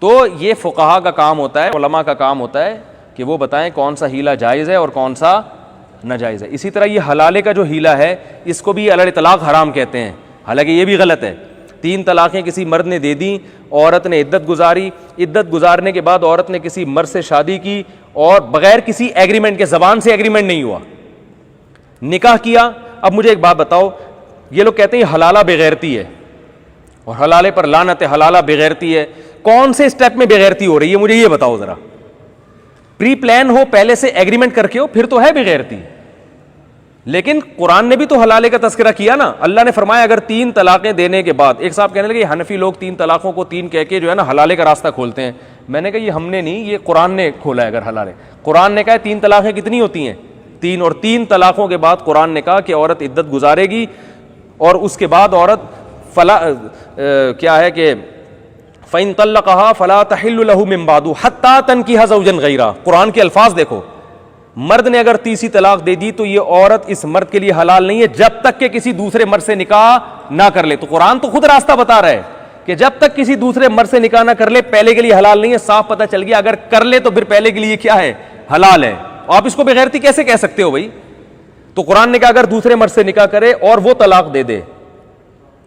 तो ये फुक़हा का काम होता है, उलमा का काम होता है कि वो बताएं कौन सा हीला जायज़ है और कौन सा नाजायज़ है। इसी तरह ये हलाले का जो हीला है इसको भी अल इतलाक़ हराम कहते हैं, हालांकि ये भी गलत है। 3 तलाक़ें किसी मर्द ने दे दी, औरत ने इद्दत गुजारी, इद्दत गुजारने के बाद औरत ने किसी मर्द से शादी की और बग़ैर किसी एग्रीमेंट के, ज़बान से एग्रीमेंट नहीं हुआ, निकाह किया। अब मुझे एक बात बताओ, ये लोग कहते हैं हलाला बेगैरती है और हलाले पर लानत है, हलाला बेगैरती है। कौन से स्टेप में बेगैरती हो रही है, मुझे ये बताओ ज़रा। प्री प्लान हो, पहले से एग्रीमेंट करके हो, फिर तो है बेगैरती। लेकिन कुरान ने भी तो हलाले का तज़किरा किया ना। अल्लाह ने फरमाया अगर 3 तलाक़ें देने के बाद, एक साहब कहने लगे हनफी लोग 3 तलाक़ों को 3 कह के जो है ना हलाले का रास्ता खोलते हैं। मैंने कहा ये हमने नहीं, ये कुरान ने खोला है। अगर हलाले, कुरान ने कहा 3 तलाक़ें कितनी होती हैं? 3, और 3 तलाक़ों के बाद कुरान ने कहा कि औरत इद्दत गुजारेगी और उसके बाद औरत फला क्या है कि फ़इन तल्लक़हा फ़ला तहिल्लु लहू मिन बादु हत्ता तनकिहा ज़ौजन गैरा। कुरान के अल्फाज देखो, मर्द ने अगर तीसरी तलाक दे दी तो ये औरत इस मर्द के लिए हलाल नहीं है जब तक कि किसी दूसरे मर्द से निकाह ना कर ले। तो कुरान तो खुद रास्ता बता रहा है कि जब तक किसी दूसरे मर्द से निकाह ना कर ले पहले के लिए हलाल नहीं है। साफ पता चल गया अगर कर ले तो फिर पहले के लिए क्या है? हलाल है। आप इसको बेगैरती कैसे कह सकते हो भाई? तो कुरान ने कहा अगर दूसरे मर्द से निकाह करे और वो तलाक दे दे।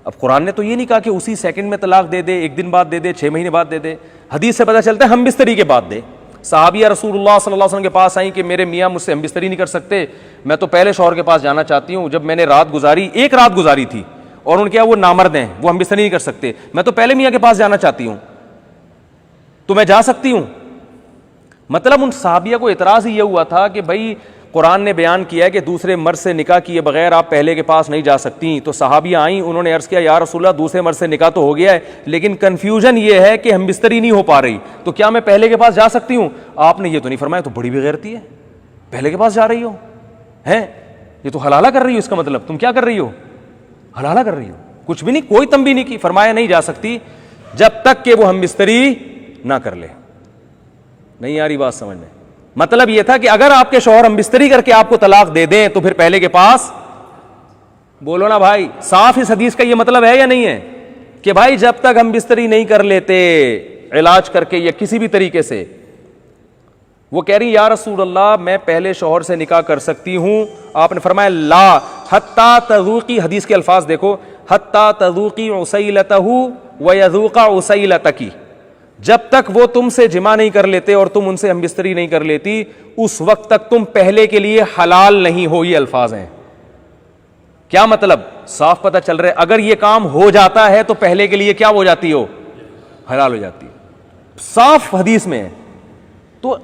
अब कुरान ने तो ये नहीं कहा कि उसी सेकंड में तलाक दे दे, 1 दिन बाद दे दे, 6 महीने बाद दे दे। हदीस से पता चलता है हम बिस्तरी के बाद दे। सहाबिया रसूलुल्लाह सल्लल्लाहु अलैहि वसल्लम के पास आई कि मेरे मियाँ मुझसे हम बिस्तरी नहीं कर सकते, मैं तो पहले शौहर के पास जाना चाहती हूँ। जब मैंने रात गुजारी, 1 रात गुजारी थी और उनके वो नामर्द हैं, वो हम बिस्तरी नहीं कर सकते, मैं तो पहले मियाँ के पास जाना चाहती हूँ, तो मैं जा सकती हूँ। मतलब उन सहाबिया को इतराज ही ये हुआ था कि भाई कुरान ने बयान किया है कि दूसरे मर्द से निकाह किए बगैर आप पहले के पास नहीं जा सकती। तो सहाबिया आई, उन्होंने अर्ज़ किया या रसूलल्लाह दूसरे मर्द से निकाह तो हो गया है लेकिन कन्फ्यूजन ये है कि हम बिस्तरी नहीं हो पा रही, तो क्या मैं पहले के पास जा सकती हूँ? आपने ये तो नहीं फरमाया, तो बड़ी बेगैरती है, पहले के पास जा रही हो हैं, ये तो हलाला कर रही हो। इसका मतलब तुम क्या कर रही हो? हलाला कर रही हो। कुछ भी नहीं, कोई तंबी नहीं की। फरमाया नहीं जा सकती जब तक कि वो हम बिस्तरी ना कर ले। नहीं आ रही बात समझ में? मतलब यह था कि अगर आपके शौहर हम बिस्तरी करके आपको तलाक दे दें तो फिर पहले के पास, बोलो ना भाई, साफ इस हदीस का यह मतलब है या नहीं है कि भाई जब तक हम बिस्तरी नहीं कर लेते इलाज करके या किसी भी तरीके से, वो कह रही या रसूल अल्लाह मैं पहले शौहर से निकाह कर सकती हूं। आपने फरमाया ला हत्ता तज़ूक़ी, हदीस के अल्फाज देखो, हत्ता तज़ूक़ी उसैलतहु व यज़ूक़ा उसैलतकी, जब तक वो तुमसे जिमा नहीं कर लेते और तुम उनसे हम बिस्तरी नहीं कर लेती उस वक्त तक तुम पहले के लिए हलाल नहीं हो। ये अल्फाज हैं। क्या मतलब? साफ पता चल रहा है अगर ये काम हो जाता है तो पहले के लिए क्या हो जाती हो? हलाल हो जाती है। साफ हदीस में है। तो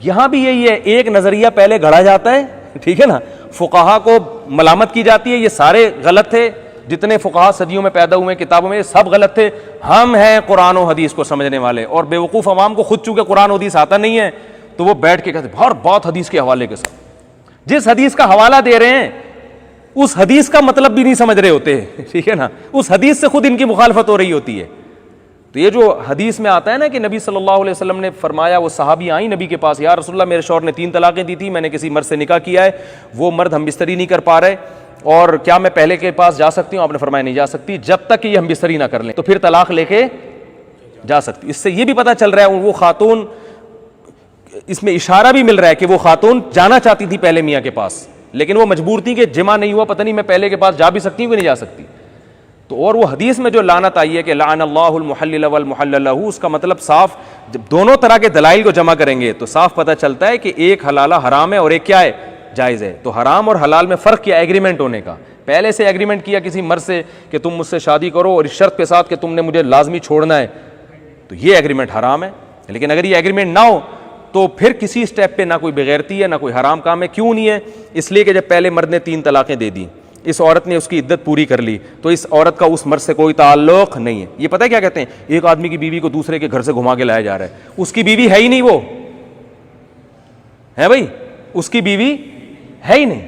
यहां भी यही है, एक नजरिया पहले गढ़ा जाता है, ठीक है ना, फुकाहा को मलामत की जाती है ये सारे गलत थे, जितने फुकाहा सदियों में पैदा हुए किताबों में सब गलत थे। हम हैं कुरान और हदीस को समझने वाले, और बेवकूफ़ अवाम को खुद चूंकि कुरान और हदीस आता नहीं है तो वो बैठ के कहते हर बात हदीस के हवाले के साथ। जिस हदीस का हवाला दे रहे हैं उस हदीस का मतलब भी नहीं समझ रहे होते, ठीक है ना, उस हदीस से खुद इनकी मुखालफत हो रही होती है। तो ये जो हदीस में आता है ना कि नबी सल्लल्लाहु अलैहि वसल्लम ने फरमाया, वो सहाबी आई नबी के पास, या रसूलल्लाह मेरे शौहर ने 3 तलाक़ें दी थी, मैंने किसी मर्द से निकाह किया है, वो मर्द हम बिस्तरी नहीं कर पा रहे और क्या मैं पहले के पास जा सकती हूँ? आपने फरमाया नहीं जा सकती जब तक कि ये हम बिस्तरी ना कर लें, तो फिर तलाक लेके जा सकती। इससे ये भी पता चल रहा है वो खातून, इसमें इशारा भी मिल रहा है कि वो खातून जाना चाहती थी पहले मियाँ के पास, लेकिन वो मजबूर थी कि जिमा नहीं हुआ, पता नहीं मैं पहले के पास जा भी सकती हूँ कि नहीं जा सकती। तो और वो हदीस में जो लानत आई है कि लाअनल्लाहुल मुहल्लिल वल मुहल्लल लहू, उसका मतलब साफ, जब दोनों तरह के दलाइल को जमा करेंगे तो साफ पता चलता है कि एक हलाला हराम है और एक क्या है? जायज़ है। तो हराम और हलाल में फ़र्क किया एग्रीमेंट होने का। पहले से एग्रीमेंट किया किसी मर्द से कि तुम मुझसे शादी करो और इस शर्त के साथ कि तुमने मुझे लाजमी छोड़ना है, तो ये एग्रीमेंट हराम है। लेकिन अगर ये एग्रीमेंट ना हो तो फिर किसी स्टेप पे ना कोई बेगैरती है ना कोई हराम काम है। क्यों नहीं है? इसलिए कि जब पहले मर्द ने 3 तलाक़ें दे दी, इस औरत ने उसकी इद्दत पूरी कर ली, तो इस औरत का उस मर्द से कोई ताल्लुक़ नहीं है। ये पता है क्या कहते हैं? एक आदमी की बीवी को दूसरे के घर से घुमा के लाया जा रहा है, उसकी बीवी है ही नहीं, वो है भाई, उसकी बीवी है ही नहीं।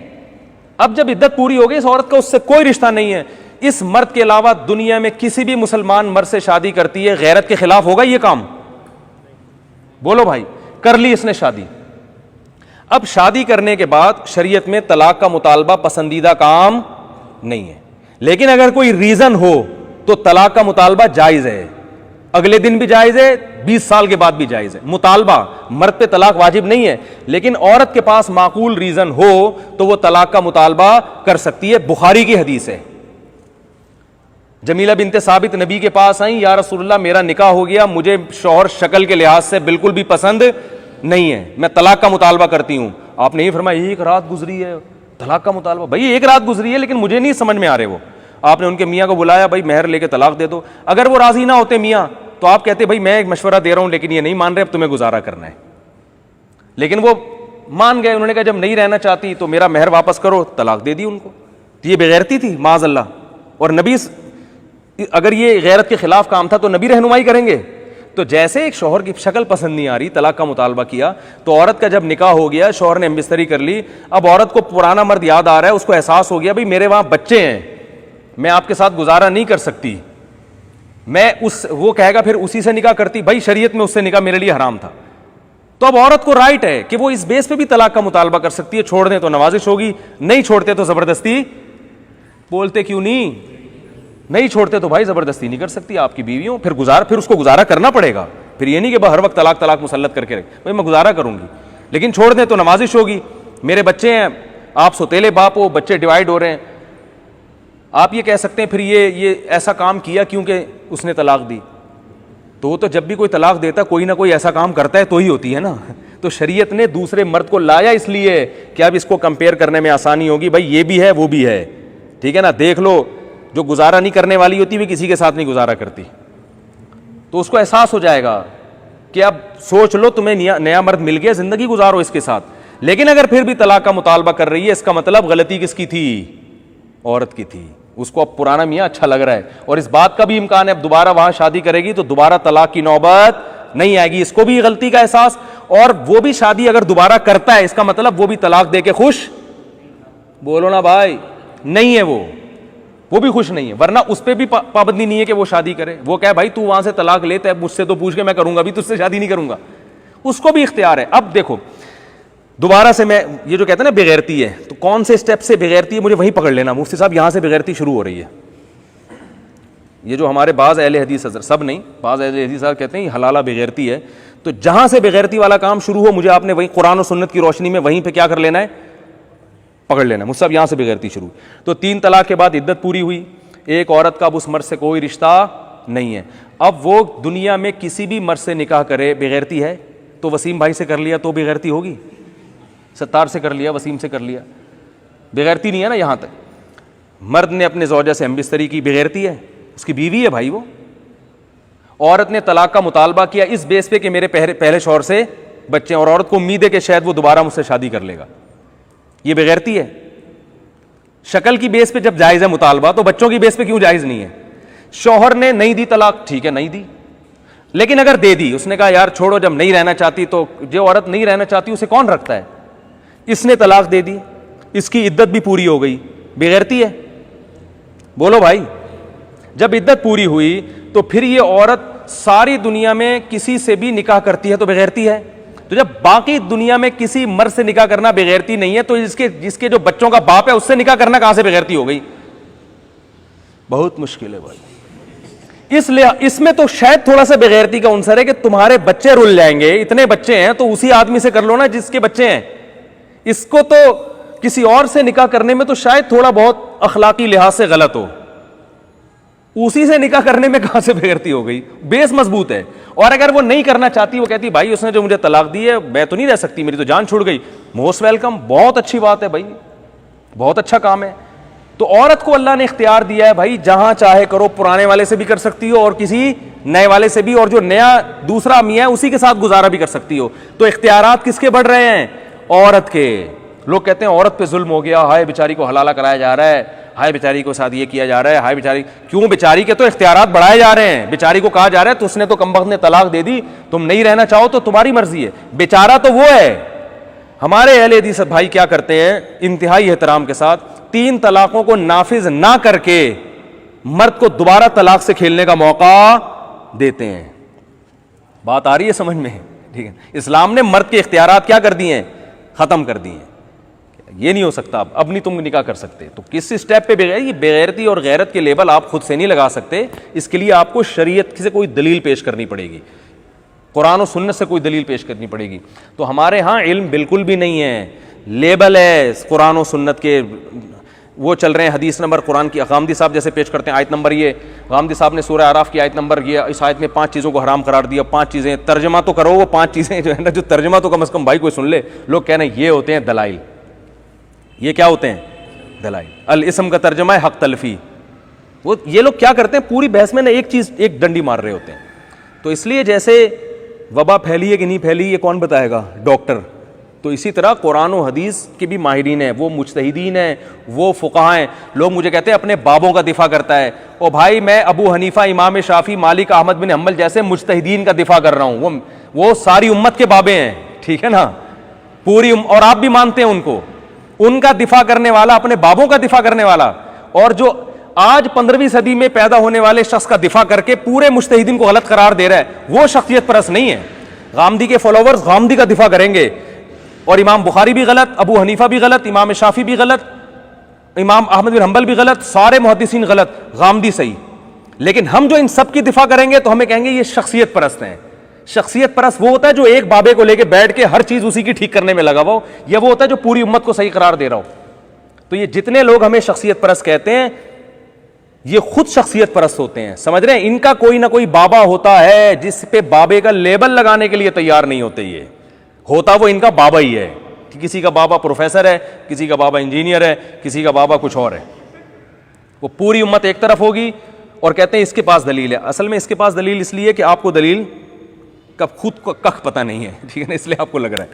अब जब इद्दत पूरी हो गई, इस औरत का उससे कोई रिश्ता नहीं है, इस मर्द के अलावा दुनिया में किसी भी मुसलमान मर्द से शादी करती है, गैरत के खिलाफ होगा ये काम? बोलो भाई। कर ली इसने शादी, अब शादी करने के बाद शरीयत में तलाक का मुतालबा पसंदीदा काम नहीं है, लेकिन अगर कोई रीजन हो तो तलाक का मुतालबा जायज है। अगले दिन भी जायज़ है, 20 साल के बाद भी जायज़ है। मुतालबा, मर्द पे तलाक वाजिब नहीं है, लेकिन औरत के पास माकूल रीज़न हो तो वो तलाक का मुतालबा कर सकती है। बुखारी की हदीस है, जमीला बिनते साबित नबी के पास आई, या रसूलल्लाह मेरा निकाह हो गया, मुझे शौहर शक्ल के लिहाज से बिल्कुल भी पसंद नहीं है, मैं तलाक का मुतालबा करती हूं। आपने ये फरमाया एक रात गुजरी है, तलाक का मुतालबा? भाई एक रात गुजरी है लेकिन मुझे नहीं समझ में आ रहे वो। आपने उनके मियाँ को बुलाया, भाई मेहर लेके तलाक दे दो। अगर वो राजी ना होते मियाँ, तो आप कहते भाई मैं एक मशवरा दे रहा हूं लेकिन ये नहीं मान रहे, अब तुम्हें गुजारा करना है। लेकिन वो मान गए, उन्होंने कहा जब नहीं रहना चाहती तो मेरा मेहर वापस करो, तलाक दे दी उनको। तो ये बेगैरती थी माज़अल्लाह। और नबी, अगर ये गैरत के खिलाफ काम था तो नबी रहनुमाई करेंगे। तो जैसे एक शौहर की शक्ल पसंद नहीं आ रही, तलाक का मुतालबा किया, तो औरत का जब निकाह हो गया, शौहर ने बिस्तरी कर ली, अब औरत को पुराना मर्द याद आ रहा है, उसको एहसास हो गया भाई मेरे वहां बच्चे हैं, मैं आपके साथ गुजारा नहीं कर सकती, मैं वो कहेगा फिर उसी से निकाह करती, भाई शरीयत में उससे निकाह मेरे लिए हराम था। तो अब औरत को राइट है कि वो इस बेस पे भी तलाक का मुतालबा कर सकती है, छोड़ दें तो नवाजिश होगी, नहीं छोड़ते तो जबरदस्ती। बोलते क्यों नहीं छोड़ते तो भाई जबरदस्ती नहीं कर सकती, आपकी बीवी हो, फिर उसको गुजारा करना पड़ेगा। फिर ये नहीं कि हर वक्त तलाक तलाक मुसल्लत करके रखे, भाई मैं गुजारा करूंगी, लेकिन छोड़ दें तो नवाजिश होगी, मेरे बच्चे हैं, आप सोतेले बाप हो, बच्चे डिवाइड हो रहे हैं। आप ये कह सकते हैं फिर ये ऐसा काम किया क्योंकि उसने तलाक दी। तो जब भी कोई तलाक देता कोई ना कोई ऐसा काम करता है तो ही होती है ना। तो शरीयत ने दूसरे मर्द को लाया इसलिए कि अब इसको कंपेयर करने में आसानी होगी, भाई ये भी है वो भी है, ठीक है ना। देख लो, जो गुजारा नहीं करने वाली होती भी किसी के साथ नहीं गुजारा करती, तो उसको एहसास हो जाएगा कि अब सोच लो तुम्हें नया मर्द मिल गया, जिंदगी गुजारो इसके साथ। लेकिन अगर फिर भी तलाक का मुतालबा कर रही है, इसका मतलब गलती किसकी थी? औरत की थी। उसको अब पुराना मियाँ अच्छा लग रहा है, और इस बात का भी इम्कान है अब दोबारा वहां शादी करेगी तो दोबारा तलाक की नौबत नहीं आएगी। इसको भी गलती का एहसास, और वो भी शादी अगर दोबारा करता है इसका मतलब वो भी तलाक दे के खुश, बोलो ना भाई, नहीं है वो भी खुश नहीं है। वरना उस पर भी पाबंदी नहीं है कि वो शादी करे। वो कहे भाई तू वहां से तलाक लेता है, मुझसे तो पूछ के मैं करूंगा, भी तुझसे शादी नहीं करूंगा, उसको भी इख्तियार है। अब देखो दोबारा से मैं ये जो कहते हैं ना बेगैरती है, तो कौन से स्टेप से बेगैरती है मुझे वहीं पकड़ लेना। मुफ्ती साहब यहां से बेगैरती शुरू हो रही है। ये जो हमारे बाज़ अहले हदीस हज़रत, सब नहीं, बाज़ अहले हदीस कहते हैं हलाला बेगैरती है। तो जहां से बेगैरती वाला काम शुरू हो, मुझे आपने वहीं कुरान और सुन्नत की रोशनी में वहीं पे क्या कर लेना है, पकड़ लेना। मुझसे यहां से बेगैरती शुरू। तो 3 तलाक के बाद इद्दत पूरी हुई, एक औरत का अब उस मर्द से कोई रिश्ता नहीं है। अब वो दुनिया में किसी भी मर्द से निकाह करे, बेगैरती है। तो वसीम भाई से कर लिया तो बेगैरती होगी, सत्तार से कर लिया, वसीम से कर लिया, बेगैरती नहीं है ना। यहां तक मर्द ने अपने ज़ौजा से हमबिस्तरी की, बेगैरती है, उसकी बीवी है भाई वो। औरत ने तलाक का मुतालबा किया इस बेस पे कि मेरे पहले शौहर से बच्चे हैं, और औरत को उम्मीद है कि शायद वो दोबारा मुझसे शादी कर लेगा, ये बेगैरती है। शक्ल की बेस पे जब जायज़ है मुतालबा, तो बच्चों की बेस पे क्यों जायज़ नहीं है? शौहर ने नहीं दी तलाक, ठीक है नहीं दी, लेकिन अगर दे दी, उसने कहा यार छोड़ो, जब नहीं रहना चाहती, तो जो औरत नहीं रहना चाहती उसे कौन रखता है, इसने तलाक दे दी, इसकी इद्दत भी पूरी हो गई, बेगैरती है? बोलो भाई। जब इद्दत पूरी हुई तो फिर ये औरत सारी दुनिया में किसी से भी निकाह करती है तो बेगैरती है। तो जब बाकी दुनिया में किसी मर्द से निकाह करना बेगैरती नहीं है, तो जिसके जो बच्चों का बाप है उससे निकाह करना कहां से बेगैरती हो गई? बहुत मुश्किल है भाई। इसलिए इसमें तो शायद थोड़ा सा बेगैरती का उनसर है कि तुम्हारे बच्चे रुल जाएंगे, इतने बच्चे हैं तो उसी आदमी से कर लो ना जिसके बच्चे हैं। इसको तो किसी और से निकाह करने में तो शायद थोड़ा बहुत अखलाकी लिहाज से गलत हो, उसी से निकाह करने में कहां से बेगैरती हो गई? बेस मजबूत है। और अगर वो नहीं करना चाहती, वो कहती भाई उसने जो मुझे तलाक दी है मैं तो नहीं रह सकती, मेरी तो जान छूट गई, मोस्ट वेलकम, बहुत अच्छी बात है भाई, बहुत अच्छा काम है। तो औरत को अल्लाह ने इख्तियार दिया है भाई, जहां चाहे करो, पुराने वाले से भी कर सकती हो और किसी नए वाले से भी, और जो नया दूसरा मियां है उसी के साथ गुजारा भी कर सकती हो। तो इख्तियारात किसके बढ़ रहे हैं? औरत के। लोग कहते हैं औरत पे जुल्म हो गया, हाय बेचारी को हलाला कराया जा रहा है, हाय बेचारी को साथ ये किया जा रहा है, हाय बेचारी, क्यों? बेचारी के तो इख्तियारात बढ़ाए जा रहे हैं। बेचारी को कहा जा रहा है तो उसने तो कमबख्त ने तलाक दे दी, तुम नहीं रहना चाहो तो तुम्हारी मर्जी है। बेचारा तो वो है। हमारे अहले हदीस भाई क्या करते हैं इंतहाई एहतराम के साथ, 3 तलाकों को नाफिज ना करके मर्द को दोबारा तलाक से खेलने का मौका देते हैं। बात आ रही है समझ में? ठीक है, इस्लाम ने मर्द के इख्तियारात क्या कर दिए हैं? खत्म कर दिए हैं। ये नहीं हो सकता, अब नहीं तुम निकाह कर सकते। तो किस स्टेप पे ये बेगैरती और गैरत के लेबल आप खुद से नहीं लगा सकते, इसके लिए आपको शरीयत से कोई दलील पेश करनी पड़ेगी, कुरान और सुन्नत से कोई दलील पेश करनी पड़ेगी। तो हमारे यहाँ इल्म बिल्कुल भी नहीं है, लेबल है कुरान और सुन्नत के, वो चल रहे हैं हदीस नंबर कुरान की। गामदी साहब जैसे पेश करते हैं आयत नंबर, ये गामदी साहब ने सूरह आराफ की आयत नंबर, ये इस आयत में 5 चीज़ों को हराम करार दिया, 5 चीज़ें, तर्जमा तो करो वो 5 चीज़ें जो है ना, जो तर्जमा तो कम से कम भाई कोई सुन ले। लोग कह रहे हैं ये होते हैं दलाइल, ये क्या होते हैं दलाइल। अल इस्म का तर्जमा है हक तलफी। वो ये लोग क्या करते हैं, पूरी बहस में ना एक चीज़, एक डंडी मार रहे होते हैं। तो इसलिए जैसे वबा फैली है कि नहीं फैली ये कौन बताएगा, डॉक्टर। तो इसी तरह कुरान और हदीस के भी माहिरीन हैं, वो मुज्तहिदीन हैं, वो फुक़हा हैं। लोग मुझे कहते हैं अपने बाबों का दिफा करता है, ओ भाई मैं अबू हनीफा, इमाम शाफी, मालिक, अहमद बिन हम्बल जैसे मुज्तहिदीन का दिफा कर रहा हूँ। वो सारी उम्मत के बाबे हैं, ठीक है ना, पूरी और आप भी मानते हैं उनको। उनका दिफा करने वाला, अपने बाबों का दिफा करने वाला, और जो आज 15वीं सदी में पैदा होने वाले शख्स का दिफा करके पूरे मुज्तहिदीन को गलत करार दे रहा है, वो शख्सियत परस्त नहीं है। गामदी के फॉलोवर्स गामदी का दिफा करेंगे, और इमाम बुखारी भी गलत, अबू हनीफा भी गलत, इमाम शाफी भी गलत, इमाम अहमद बिन हम्बल भी गलत, सारे मुहद्दिसीन गलत, गामदी सही। लेकिन हम जो इन सब की दिफा करेंगे तो हमें कहेंगे ये शख्सियत परस्त हैं। शख्सियत परस्त वो होता है जो एक बाबे को लेके बैठ के हर चीज उसी की ठीक करने में लगा हुआ हो, या वो होता है जो पूरी उम्मत को सही करार दे रहा हो। तो ये जितने लोग हमें शख्सियत परस्त कहते हैं, ये खुद शख्सियत परस्त होते हैं, समझ रहे हैं। इनका कोई ना कोई बाबा होता है जिस पे बाबे का लेबल लगाने के लिए तैयार नहीं होते। ये होता वो इनका बाबा ही है, कि किसी का बाबा प्रोफेसर है, किसी का बाबा इंजीनियर है, किसी का बाबा कुछ और है। वो पूरी उम्मत एक तरफ होगी और कहते हैं इसके पास दलील है। असल में इसके पास दलील इसलिए कि आपको दलील का खुद को कख पता नहीं है, ठीक है ना, इसलिए आपको लग रहा है।